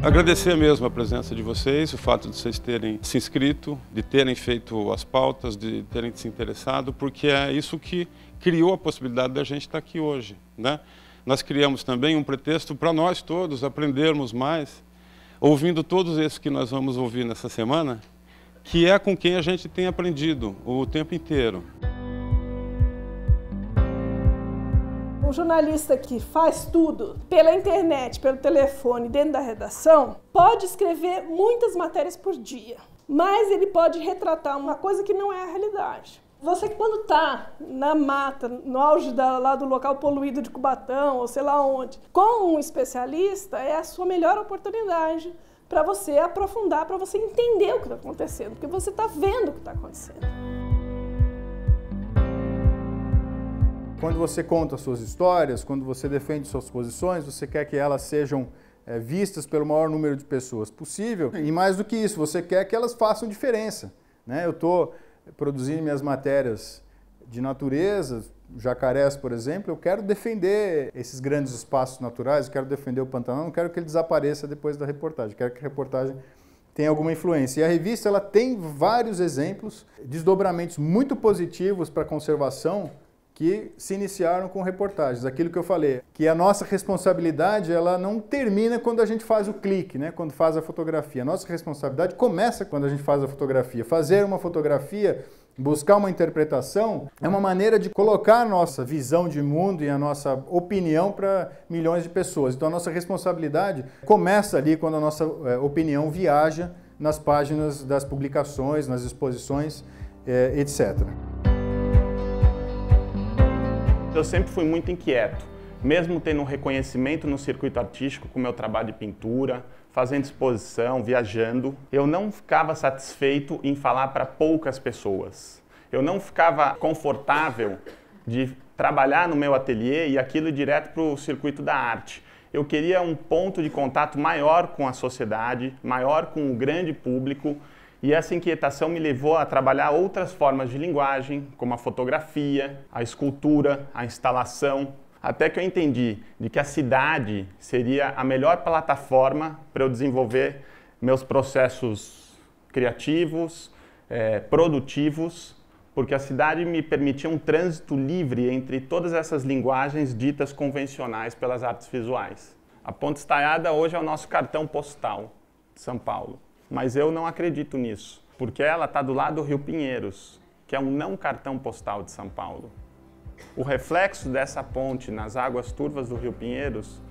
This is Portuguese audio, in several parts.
Agradecer mesmo a presença de vocês, o fato de vocês terem se inscrito, de terem feito as pautas, de terem se interessado, porque é isso que criou a possibilidade da gente estar aqui hoje, né? Nós criamos também um pretexto para nós todos aprendermos mais, ouvindo todos esses que nós vamos ouvir nessa semana, que é com quem a gente tem aprendido o tempo inteiro. O jornalista que faz tudo pela internet, pelo telefone, dentro da redação, pode escrever muitas matérias por dia, mas ele pode retratar uma coisa que não é a realidade. Você, quando está na mata, no auge lá do local poluído de Cubatão, ou sei lá onde, com um especialista, é a sua melhor oportunidade para você aprofundar, para você entender o que está acontecendo, porque você está vendo o que está acontecendo. Quando você conta suas histórias, quando você defende suas posições, você quer que elas sejam vistas pelo maior número de pessoas possível. E mais do que isso, você quer que elas façam diferença, né? Eu estou produzindo minhas matérias de natureza, jacarés, por exemplo, eu quero defender esses grandes espaços naturais, eu quero defender o Pantanal, não quero que ele desapareça depois da reportagem, quero que a reportagem tenha alguma influência. E a revista ela tem vários exemplos, desdobramentos muito positivos para a conservação, que se iniciaram com reportagens. Aquilo que eu falei, que a nossa responsabilidade ela não termina quando a gente faz o clique, né? Quando faz a fotografia. A nossa responsabilidade começa quando a gente faz a fotografia. Fazer uma fotografia, buscar uma interpretação, é uma maneira de colocar a nossa visão de mundo e a nossa opinião para milhões de pessoas. Então a nossa responsabilidade começa ali quando a nossa opinião viaja nas páginas das publicações, nas exposições, etc. Eu sempre fui muito inquieto, mesmo tendo um reconhecimento no circuito artístico com o meu trabalho de pintura, fazendo exposição, viajando. Eu não ficava satisfeito em falar para poucas pessoas. Eu não ficava confortável de trabalhar no meu ateliê e aquilo direto para o circuito da arte. Eu queria um ponto de contato maior com a sociedade, maior com o grande público, e essa inquietação me levou a trabalhar outras formas de linguagem, como a fotografia, a escultura, a instalação, até que eu entendi de que a cidade seria a melhor plataforma para eu desenvolver meus processos criativos, produtivos, porque a cidade me permitia um trânsito livre entre todas essas linguagens ditas convencionais pelas artes visuais. A Ponte Estaiada hoje é o nosso cartão postal de São Paulo. Mas eu não acredito nisso, porque ela está do lado do Rio Pinheiros, que é um não cartão postal de São Paulo. O reflexo dessa ponte nas águas turvas do Rio Pinheiros,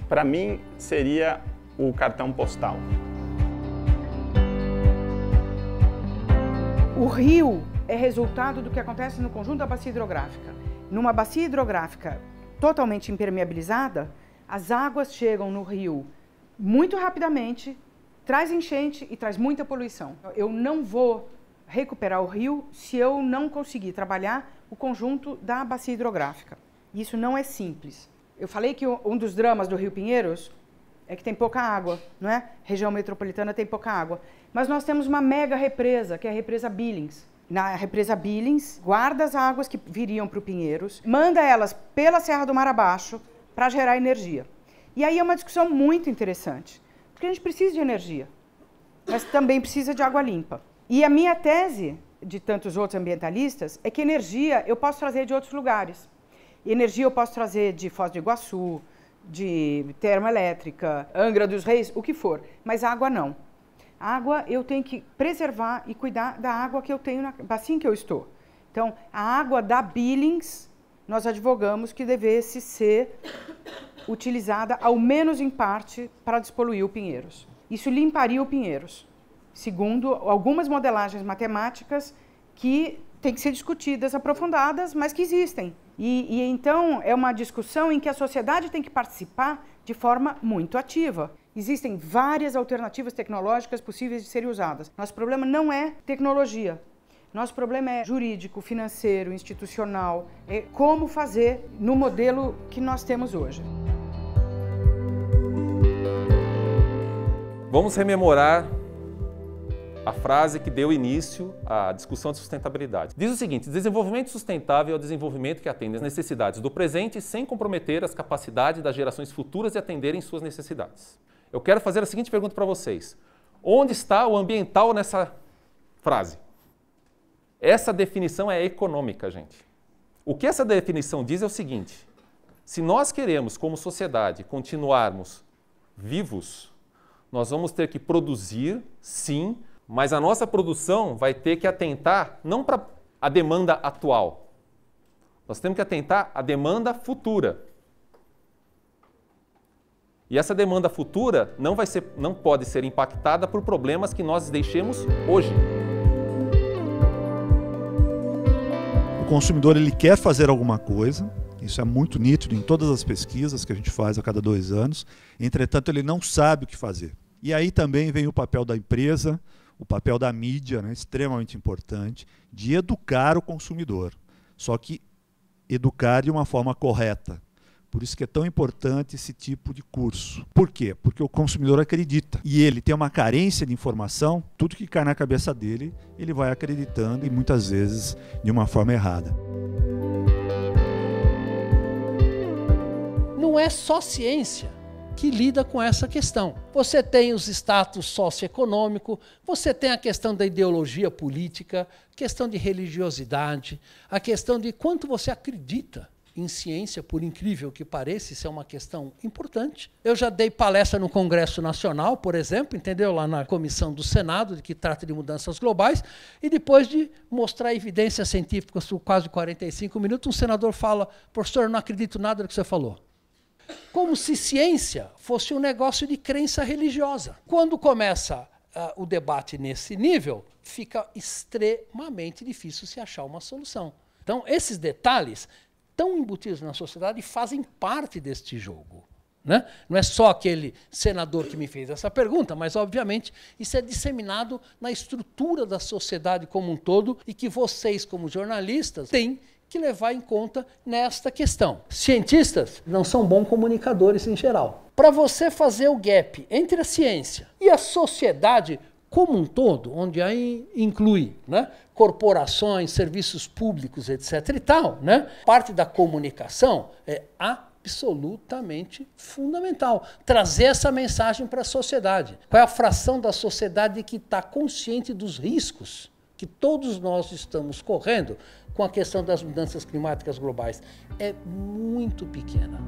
para mim, seria o cartão postal. O rio é resultado do que acontece no conjunto da bacia hidrográfica. Numa bacia hidrográfica totalmente impermeabilizada, as águas chegam no rio muito rapidamente, traz enchente e traz muita poluição. Eu não vou recuperar o rio se eu não conseguir trabalhar o conjunto da bacia hidrográfica. Isso não é simples. Eu falei que um dos dramas do Rio Pinheiros é que tem pouca água, não é? Região metropolitana tem pouca água. Mas nós temos uma mega represa, que é a represa Billings. Na represa Billings, guarda as águas que viriam para o Pinheiros, manda elas pela Serra do Mar abaixo para gerar energia. E aí é uma discussão muito interessante. Porque a gente precisa de energia, mas também precisa de água limpa. E a minha tese, de tantos outros ambientalistas, é que energia eu posso trazer de outros lugares. Energia eu posso trazer de Foz do Iguaçu, de termoelétrica, Angra dos Reis, o que for, mas água não. Água eu tenho que preservar e cuidar da água que eu tenho na bacia em que eu estou. Então, a água da Billings, nós advogamos que devesse ser utilizada, ao menos em parte, para despoluir o Pinheiros. Isso limparia o Pinheiros, segundo algumas modelagens matemáticas que têm que ser discutidas, aprofundadas, mas que existem. E então é uma discussão em que a sociedade tem que participar de forma muito ativa. Existem várias alternativas tecnológicas possíveis de serem usadas. Nosso problema não é tecnologia. Nosso problema é jurídico, financeiro, institucional. É como fazer no modelo que nós temos hoje. Vamos rememorar a frase que deu início à discussão de sustentabilidade. Diz o seguinte: desenvolvimento sustentável é o desenvolvimento que atende às necessidades do presente sem comprometer as capacidades das gerações futuras de atenderem suas necessidades. Eu quero fazer a seguinte pergunta para vocês. Onde está o ambiental nessa frase? Essa definição é econômica, gente. O que essa definição diz é o seguinte: se nós queremos, como sociedade, continuarmos vivos, nós vamos ter que produzir, sim, mas a nossa produção vai ter que atentar não para a demanda atual. Nós temos que atentar à demanda futura. E essa demanda futura não pode ser impactada por problemas que nós deixemos hoje. O consumidor ele quer fazer alguma coisa, isso é muito nítido em todas as pesquisas que a gente faz a cada 2 anos, entretanto ele não sabe o que fazer. E aí também vem o papel da empresa, o papel da mídia, né, extremamente importante, de educar o consumidor. Só que educar de uma forma correta. Por isso que é tão importante esse tipo de curso. Por quê? Porque o consumidor acredita. E ele tem uma carência de informação, tudo que cai na cabeça dele, ele vai acreditando e muitas vezes de uma forma errada. Não é só ciência que lida com essa questão. Você tem os status socioeconômico, você tem a questão da ideologia política, questão de religiosidade, a questão de quanto você acredita em ciência, por incrível que pareça, isso é uma questão importante. Eu já dei palestra no Congresso Nacional, por exemplo, entendeu? Lá na comissão do Senado, que trata de mudanças globais, e depois de mostrar evidências científicas por quase 45 minutos, um senador fala: professor, eu não acredito nada do que você falou. Como se ciência fosse um negócio de crença religiosa. Quando começa o debate nesse nível, fica extremamente difícil se achar uma solução. Então, esses detalhes estão embutidos na sociedade e fazem parte deste jogo, né? Não é só aquele senador que me fez essa pergunta, mas, obviamente, isso é disseminado na estrutura da sociedade como um todo e que vocês, como jornalistas, têm que levar em conta nesta questão. Cientistas não são bons comunicadores em geral. Para você fazer o gap entre a ciência e a sociedade como um todo, onde aí inclui, né, corporações, serviços públicos, etc. e tal, né, parte da comunicação é absolutamente fundamental. Trazer essa mensagem para a sociedade. Qual é a fração da sociedade que está consciente dos riscos que todos nós estamos correndo com a questão das mudanças climáticas globais? É muito pequena.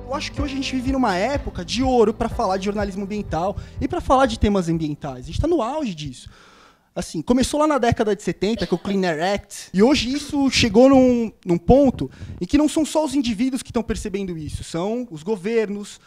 Eu acho que hoje a gente vive numa época de ouro para falar de jornalismo ambiental e para falar de temas ambientais. A gente está no auge disso. Assim, começou lá na década de 70 com o Clean Air Act, e hoje isso chegou num ponto em que não são só os indivíduos que estão percebendo isso, são os governos,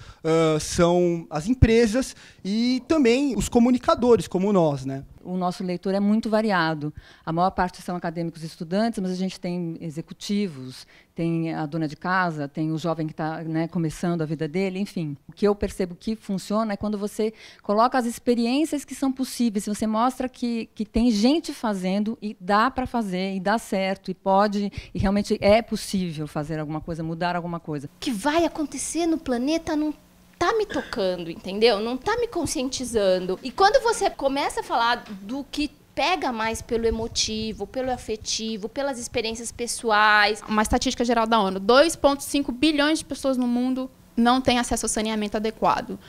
são as empresas e também os comunicadores, como nós, né? O nosso leitor é muito variado. A maior parte são acadêmicos e estudantes, mas a gente tem executivos, tem a dona de casa, tem o jovem que está, né, começando a vida dele, enfim. O que eu percebo que funciona é quando você coloca as experiências que são possíveis, se você mostra que tem gente fazendo e dá para fazer, e dá certo, e pode, e realmente é possível fazer alguma coisa, mudar alguma coisa. O que vai acontecer no planeta não tá me tocando, entendeu? Não tá me conscientizando. E quando você começa a falar do que pega mais pelo emotivo, pelo afetivo, pelas experiências pessoais. Uma estatística geral da ONU, 2,5 bilhões de pessoas no mundo não têm acesso ao saneamento adequado.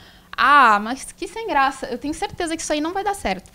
Ah, mas que sem graça. Eu tenho certeza que isso aí não vai dar certo.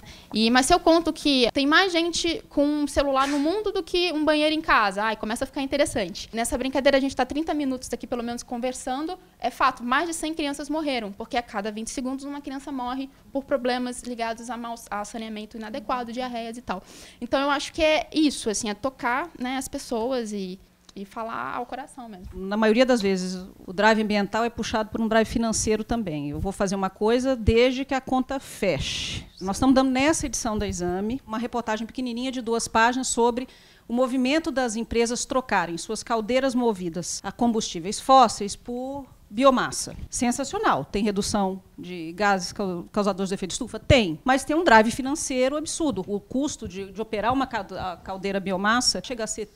Mas se eu conto que tem mais gente com um celular no mundo do que um banheiro em casa, começa a ficar interessante. Nessa brincadeira, a gente está 30 minutos aqui, pelo menos, conversando. É fato, mais de 100 crianças morreram, porque a cada 20 segundos uma criança morre por problemas ligados a saneamento inadequado, diarreias e tal. Então, eu acho que é isso, assim, é tocar, né, as pessoas e falar ao coração mesmo. Na maioria das vezes, o drive ambiental é puxado por um drive financeiro também. Eu vou fazer uma coisa desde que a conta feche. Nós estamos dando, nessa edição da Exame, uma reportagem pequenininha de 2 páginas sobre o movimento das empresas trocarem suas caldeiras movidas a combustíveis fósseis por biomassa. Sensacional. Tem redução de gases causadores de efeito de estufa? Tem. Mas tem um drive financeiro absurdo. O custo de operar uma caldeira biomassa chega a ser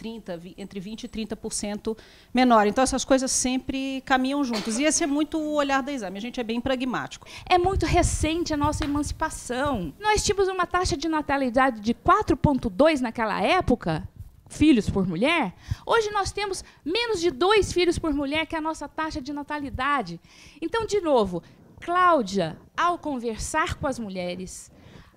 entre 20% e 30% menor. Então, essas coisas sempre caminham juntos. E esse é muito o olhar da Exame. A gente é bem pragmático. É muito recente a nossa emancipação. Nós tínhamos uma taxa de natalidade de 4,2 naquela época. filhos por mulher, hoje nós temos menos de 2 filhos por mulher, que é a nossa taxa de natalidade. Então, de novo, Cláudia, ao conversar com as mulheres,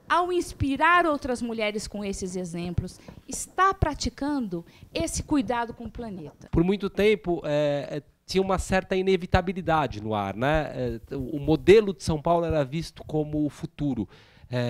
ao inspirar outras mulheres com esses exemplos, está praticando esse cuidado com o planeta. Por muito tempo, tinha uma certa inevitabilidade no ar, né? O modelo de São Paulo era visto como o futuro.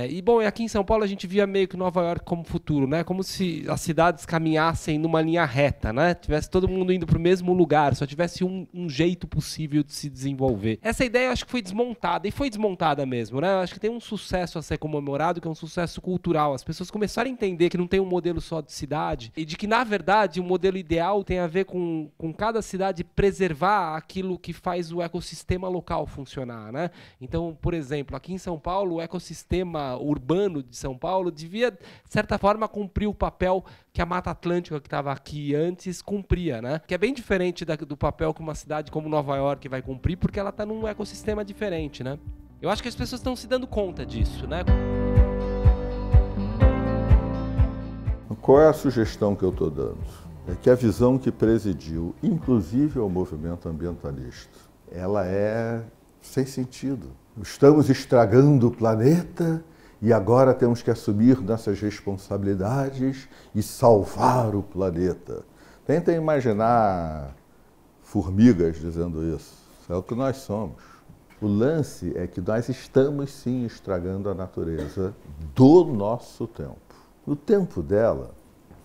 E, bom, aqui em São Paulo a gente via meio que Nova York como futuro, né? Como se as cidades caminhassem numa linha reta, né? Tivesse todo mundo indo para o mesmo lugar, só tivesse um jeito possível de se desenvolver. Essa ideia eu acho que foi desmontada, e foi desmontada mesmo, né? Eu acho que tem um sucesso a ser comemorado, que é um sucesso cultural. As pessoas começaram a entender que não tem um modelo só de cidade, e de que, na verdade, o modelo ideal tem a ver com cada cidade preservar aquilo que faz o ecossistema local funcionar, né? Então, por exemplo, aqui em São Paulo, o ecossistema urbano de São Paulo devia, de certa forma, cumprir o papel que a Mata Atlântica, que estava aqui antes, cumpria, né? Que é bem diferente do papel que uma cidade como Nova York vai cumprir, porque ela está num ecossistema diferente, né? Eu acho que as pessoas estão se dando conta disso, né? Qual é a sugestão que eu estou dando? É que a visão que presidiu, inclusive ao movimento ambientalista, ela é sem sentido. Estamos estragando o planeta e agora temos que assumir nossas responsabilidades e salvar o planeta. Tentem imaginar formigas dizendo isso. É o que nós somos. O lance é que nós estamos sim estragando a natureza do nosso tempo. No tempo dela,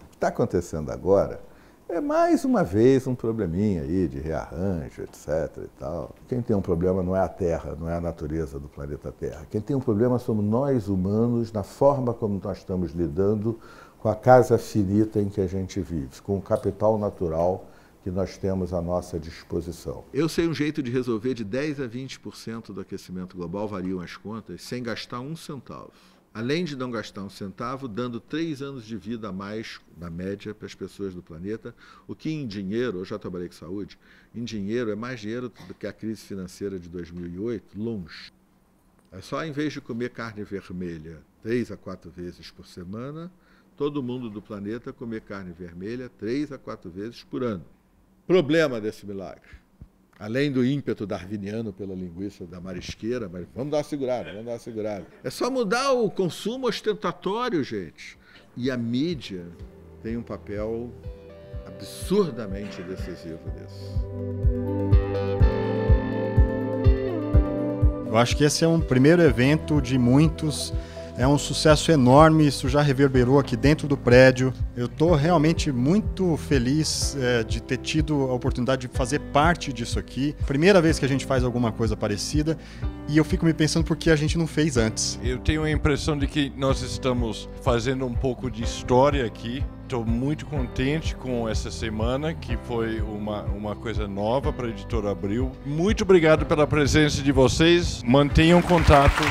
o que está acontecendo agora é mais uma vez um probleminha aí de rearranjo, etc. e tal. Quem tem um problema não é a Terra, não é a natureza do planeta Terra. Quem tem um problema somos nós humanos, na forma como nós estamos lidando com a casa finita em que a gente vive, com o capital natural que nós temos à nossa disposição. Eu sei um jeito de resolver de 10% a 20% do aquecimento global, variam as contas, sem gastar um centavo. Além de não gastar um centavo, dando 3 anos de vida a mais, na média, para as pessoas do planeta, o que em dinheiro, eu já trabalhei com saúde, em dinheiro é mais dinheiro do que a crise financeira de 2008, longe. É só, em vez de comer carne vermelha 3 a 4 vezes por semana, todo mundo do planeta comer carne vermelha 3 a 4 vezes por ano. Problema desse milagre. Além do ímpeto darwiniano pela linguiça da marisqueira, mas vamos dar uma segurada, vamos dar uma segurada. É só mudar o consumo ostentatório, gente. E a mídia tem um papel absurdamente decisivo nisso. Eu acho que esse é um primeiro evento de muitos. É um sucesso enorme, isso já reverberou aqui dentro do prédio. Eu estou realmente muito feliz de ter tido a oportunidade de fazer parte disso aqui. Primeira vez que a gente faz alguma coisa parecida e eu fico me pensando por que a gente não fez antes. Eu tenho a impressão de que nós estamos fazendo um pouco de história aqui. Estou muito contente com essa semana, que foi uma coisa nova para a Editora Abril. Muito obrigado pela presença de vocês. Mantenham contato.